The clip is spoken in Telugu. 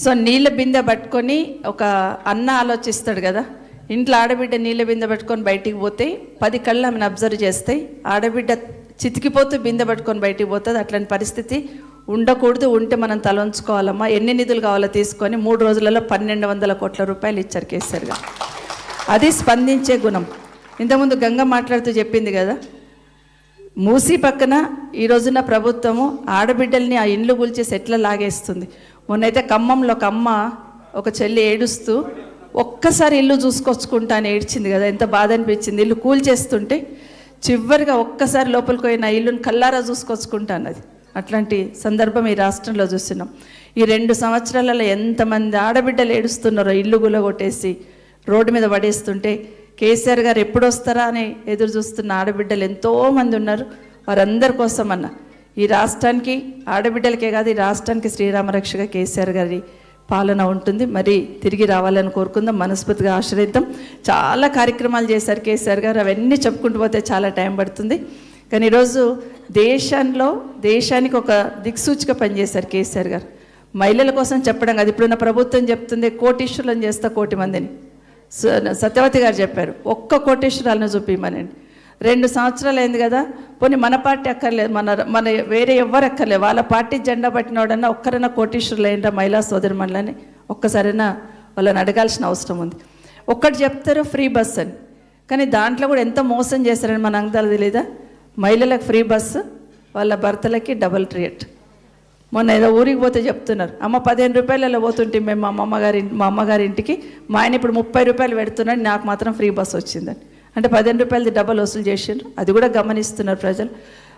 సో నీళ్ళ బిందె పట్టుకొని ఒక అన్న ఆలోచిస్తాడు కదా, ఇంట్లో ఆడబిడ్డ నీళ్ళ బిందె పట్టుకొని బయటికి పోతే 10 కళ్ళు ఆమెను అబ్జర్వ్ చేస్తాయి. ఆడబిడ్డ చితికిపోతూ బిందె పట్టుకొని బయటికి పోతుంది. అట్లాంటి పరిస్థితి ఉండకూడదు. ఉంటే మనం తలంచుకోవాలమ్మా. ఎన్ని నిధులు కావాలో తీసుకొని 3 రోజులలో 1200 కోట్ల రూపాయలు ఇచ్చారు కేసీఆర్ గారు. అది స్పందించే గుణం. ఇంతకుముందు గంగ మాట్లాడుతూ చెప్పింది కదా, మూసీ పక్కన ఈ రోజున ప్రభుత్వము ఆడబిడ్డల్ని ఆ ఇండ్లు కూల్చేసి ఎట్లా లాగేస్తుంది. మొన్నైతే ఖమ్మంలో ఒక అమ్మ, ఒక చెల్లి ఏడుస్తూ ఒక్కసారి ఇల్లు చూసుకొచ్చుకుంటా అని ఏడ్చింది కదా, ఎంత బాధ అనిపించింది. ఇల్లు కూల్చేస్తుంటే చివరిగా ఒక్కసారి లోపలికి పోయిన ఇల్లుని కల్లారా చూసుకొచ్చుకుంటా అన్నది. అట్లాంటి సందర్భం ఈ రాష్ట్రంలో చూస్తున్నాం. ఈ 2 సంవత్సరాలలో ఎంతమంది ఆడబిడ్డలు ఏడుస్తున్నారో, ఇల్లు గులగొట్టేసి రోడ్డు మీద పడేస్తుంటే కేసీఆర్ గారు ఎప్పుడు వస్తారా అని ఎదురు చూస్తున్న ఆడబిడ్డలు ఎంతోమంది ఉన్నారు. వారందరి కోసం అన్న ఈ రాష్ట్రానికి, ఆడబిడ్డలకే కాదు ఈ రాష్ట్రానికి శ్రీరామరక్షగా కేసీఆర్ గారి పాలన ఉంటుంది. మరి తిరిగి రావాలని కోరుకుందాం, మనస్ఫూర్తిగా ఆశ్రయిద్దాం. చాలా కార్యక్రమాలు చేశారు కేసీఆర్ గారు, అవన్నీ చెప్పుకుంటూ పోతే చాలా టైం పడుతుంది. కానీ ఈరోజు దేశానికి ఒక దిక్సూచిక పనిచేశారు కేసీఆర్ గారు. మహిళల కోసం చెప్పడం కాదు, ఇప్పుడున్న ప్రభుత్వం చెప్తుంది కోటీశ్వరులను చేస్తా 1 కోటి మందిని. సత్యవతి గారు చెప్పారు, 1 కోటీశ్వరాలను చూపించమనండి. 2 సంవత్సరాలు అయింది కదా, పోనీ మన పార్టీ అక్కర్లేదు, మన వేరే ఎవ్వరు అక్కర్లేదు, వాళ్ళ పార్టీ జెండా పట్టినోడన్నా ఒక్కరైనా కోటీశ్వరులు అయినరా మహిళా సోదరిమణులని ఒక్కసారైనా వాళ్ళని అడగాల్సిన అవసరం ఉంది. ఒక్కటి చెప్తారు ఫ్రీ బస్ అని, కానీ దాంట్లో కూడా ఎంత మోసం చేశారని మన అందాలు తెలియదా. మహిళలకు ఫ్రీ బస్సు, వాళ్ళ భర్తలకి డబుల్ రేట్. మొన్న ఏదో ఊరికి పోతే చెప్తున్నారు, అమ్మ 15 రూపాయలలో పోతుంటే మేము మా అమ్మగారి ఇంటికి, మా ఆయన ఇప్పుడు 30 రూపాయలు పెడుతున్నాడు, నాకు మాత్రం ఫ్రీ బస్ వచ్చిందని. అంటే 15 రూపాయలది డబల్ వసూలు చేసిండ్రు. అది కూడా గమనిస్తున్నారు ప్రజలు.